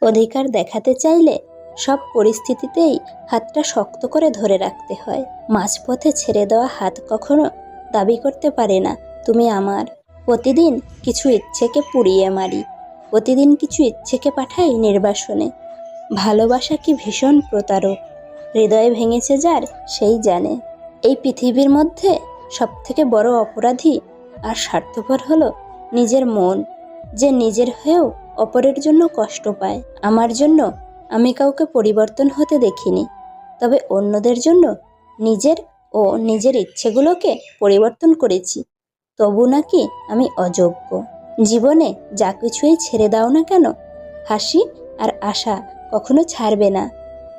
অধিকার দেখাতে চাইলে সব পরিস্থিতিতেই হাতটা শক্ত করে ধরে রাখতে হয়। মাঝপথে ছেড়ে দেওয়া হাত কখনো দাবি করতে পারে না তুমি আমার। প্রতিদিন কিছু ইচ্ছেকে পুড়িয়ে মারি, প্রতিদিন কিছু ইচ্ছেকে পাঠাই নির্বাসনে। ভালোবাসা কি ভীষণ প্রতারক, হৃদয় ভেঙেছে যার সেই জানে। এই পৃথিবীর মধ্যে সবথেকে বড় অপরাধী আর স্বার্থপর হলো নিজের মন, যে নিজের হয়েও অপরের জন্য কষ্ট পায়। আমার জন্য আমি কাউকে পরিবর্তন হতে দেখিনি, তবে অন্যদের জন্য নিজের ও নিজের ইচ্ছেগুলোকে পরিবর্তন করেছি। তবু নাকি আমি অযোগ্য। জীবনে যা কিছুই ছেড়ে দাও না কেন, হাসি আর আশা কখনো ছাড়বে না,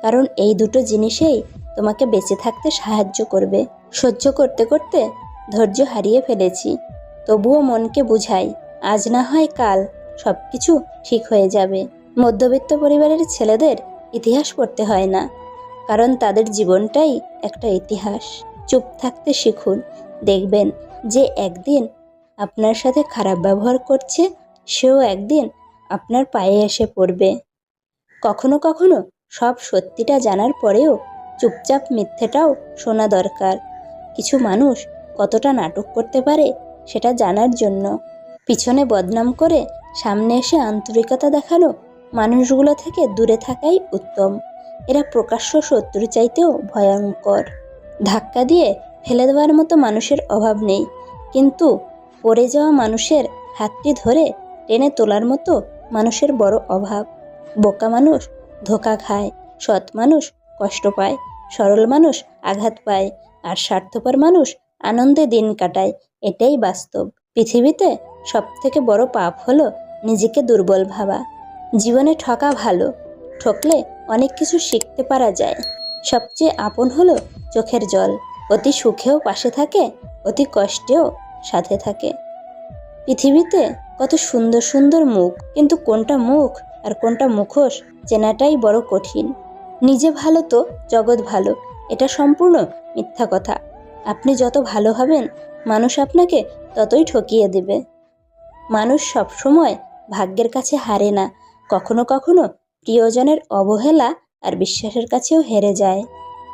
কারণ এই দুটো জিনিসেই তোমাকে বেঁচে থাকতে সাহায্য করবে। সহ্য করতে করতে ধৈর্য হারিয়ে ফেলেছি, তবুও মনকে বুঝাই আজ না হয় কাল সব কিছু ঠিক হয়ে যাবে। মধ্যবিত্ত পরিবারের ছেলেদের ইতিহাস পড়তে হয় না, কারণ তাদের জীবনটাই একটা ইতিহাস। চুপ থাকতে শিখুন, দেখবেন যে একদিন আপনার সাথে খারাপ ব্যবহার করছে সেও একদিন আপনার পায়ে এসে পড়বে। কখনো কখনো সব সত্যিটা জানার পরেও চুপচাপ মিথ্যেটাও শোনা দরকার। কিছু মানুষ কতটা নাটক করতে পারে সেটা জানার জন্য। পিছনে বদনাম করে সামনে এসে আন্তরিকতা দেখানো মানুষগুলো থেকে দূরে থাকাই উত্তম। এরা প্রকাশ্য শত্রু চাইতেও ভয়ঙ্কর। ধাক্কা দিয়ে ফেলে দেওয়ার মতো মানুষের অভাব নেই, কিন্তু পড়ে যাওয়া মানুষের হাতটি ধরে টেনে তোলার মতো মানুষের বড় অভাব। বোকা মানুষ ধোঁকা খায়, সৎ মানুষ কষ্ট পায়, সরল মানুষ আঘাত পায়, আর স্বার্থপর মানুষ আনন্দে দিন কাটায়। এটাই বাস্তব। পৃথিবীতে সবথেকে বড় পাপ হলো নিজেকে দুর্বল ভাবা। জীবনে ঠকা ভালো, ঠকলে অনেক কিছু শিখতে পারা যায়। সবচেয়ে আপন হলো চোখের জল, অতি সুখেও পাশে থাকে, অতি কষ্টেও সাথে থাকে। পৃথিবীতে কত সুন্দর সুন্দর মুখ, কিন্তু কোনটা মুখ আর কোনটা মুখোশ চেনাটাই বড় কঠিন। নিজে ভালো তো জগৎ ভালো, এটা সম্পূর্ণ মিথ্যা কথা। আপনি যত ভালো হবেন মানুষ আপনাকে ততই ঠকিয়ে দেবে। মানুষ সবসময় ভাগ্যের কাছে হারে না, কখনো কখনো প্রিয়জনের অবহেলা আর বিশ্বাসের কাছেও হেরে যায়।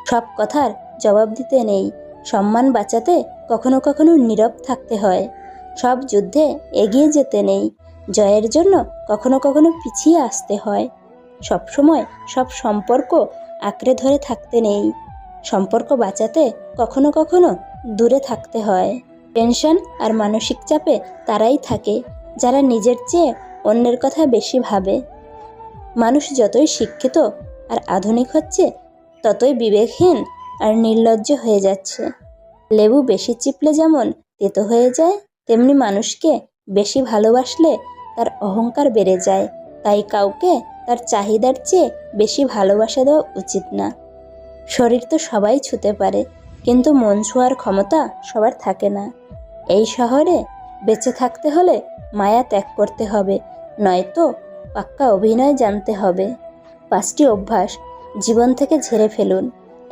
সব কথার জবাব দিতে নেই, সম্মান বাঁচাতে কখনো কখনো নীরব থাকতে হয়। সব যুদ্ধে এগিয়ে যেতে নেই, জয়ের জন্য কখনো কখনো পিছিয়ে আসতে হয়। সবসময় সব সম্পর্ক আঁকড়ে ধরে থাকতে নেই, সম্পর্ক বাঁচাতে কখনো কখনো দূরে থাকতে হয়। টেনশন আর মানসিক চাপে তারাই থাকে যারা নিজের চেয়ে অন্যের কথা বেশি ভাবে। মানুষ যতই শিক্ষিত আর আধুনিক হচ্ছে, ততই বিবেকহীন আর নির্লজ্জ হয়ে যাচ্ছে। লেবু বেশি চিপলে যেমন তেতো হয়ে যায়, তেমনি মানুষকে বেশি ভালোবাসলে তার অহংকার বেড়ে যায়। তাই কাউকে তার চাহিদার চেয়ে বেশি ভালোবাসা দেওয়া উচিত না। শরীর তো সবাই ছুঁতে পারে, কিন্তু মন ছোঁয়ার ক্ষমতা সবার থাকে না। এই শহরে বেঁচে থাকতে হলে মায়া ত্যাগ করতে হবে, নয়তো পাক্কা অভিনয় জানতে হবে। 5টি অভ্যাস জীবন থেকে ঝেড়ে ফেলুন।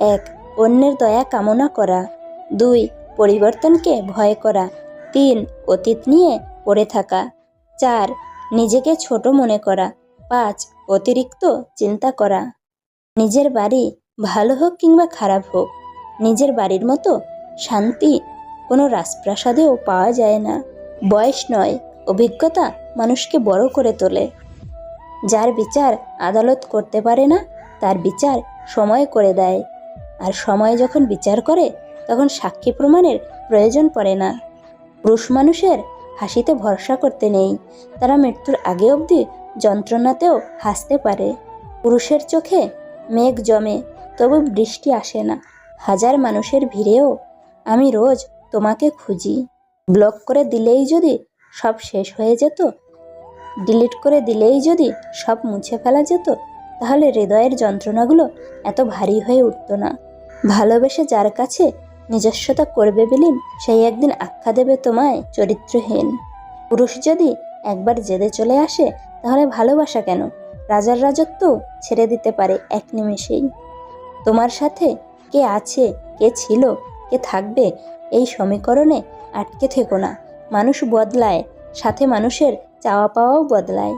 1. অন্যের দয়া কামনা করা। 2. পরিবর্তনকে ভয় করা। 3. অতীত নিয়ে পড়ে থাকা। 4. নিজেকে ছোট মনে করা। 5. অতিরিক্ত চিন্তা করা। নিজের বাড়ি ভালো হোক কিংবা খারাপ হোক, নিজের বাড়ির মতো শান্তি কোনো রাজপ্রাসাদেও পাওয়া যায় না। বয়স নয়, অভিজ্ঞতা মানুষকে বড় করে তোলে। যার বিচার আদালত করতে পারে না, তার বিচার সময় করে দেয়। আর সময় যখন বিচার করে, তখন সাক্ষী প্রমাণের প্রয়োজন পড়ে না। পুরুষ মানুষের হাসিতে ভরসা করতে নেই, তারা মৃত্যুর আগে অবধি যন্ত্রণাতেও হাসতে পারে। পুরুষের চোখে মেঘ জমে, তবু বৃষ্টি আসে না। হাজার মানুষের ভিড়েও আমি রোজ তোমাকে খুঁজি। ব্লক করে দিলেই যদি সব শেষ হয়ে যেত, ডিলিট করে দিলেই যদি সব মুছে ফেলা যেত, তাহলে হৃদয়ের যন্ত্রণাগুলো এত ভারী হয়ে উঠত না। ভালোবেসে যার কাছে নিজস্বতা করবে বিলীন, সেই একদিন আখ্যা দেবে তোমায় চরিত্রহীন। পুরুষ যদি একবার জেদে চলে আসে, তাহলে ভালোবাসা কেন, রাজার রাজত্ব ছেড়ে দিতে পারে এক নিমেষেই। তোমার সাথে কে আছে, কে ছিল, কে থাকবে, এই সমীকরণে আটকে থেকো না। মানুষ বদলায়, সাথে মানুষের চাওয়া পাওয়াও বদলায়।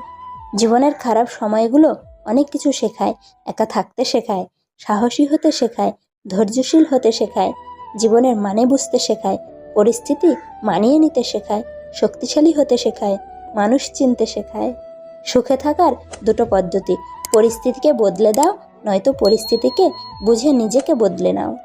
জীবনের খারাপ সময়গুলো অনেক কিছু শেখায়। একা থাকতে শেখায়, সাহসী হতে শেখায়, ধৈর্যশীল হতে শেখায়, জীবনের মানে বুঝতে শেখায়, পরিস্থিতি মানিয়ে নিতে শেখায়, শক্তিশালী হতে শেখায়, মানুষ চিনতে শেখায়। সুখে থাকার দুটো পদ্ধতি: পরিস্থিতিকে বদলে দাও, নয়তো পরিস্থিতিকে বুঝে নিজেকে বদলে নাও।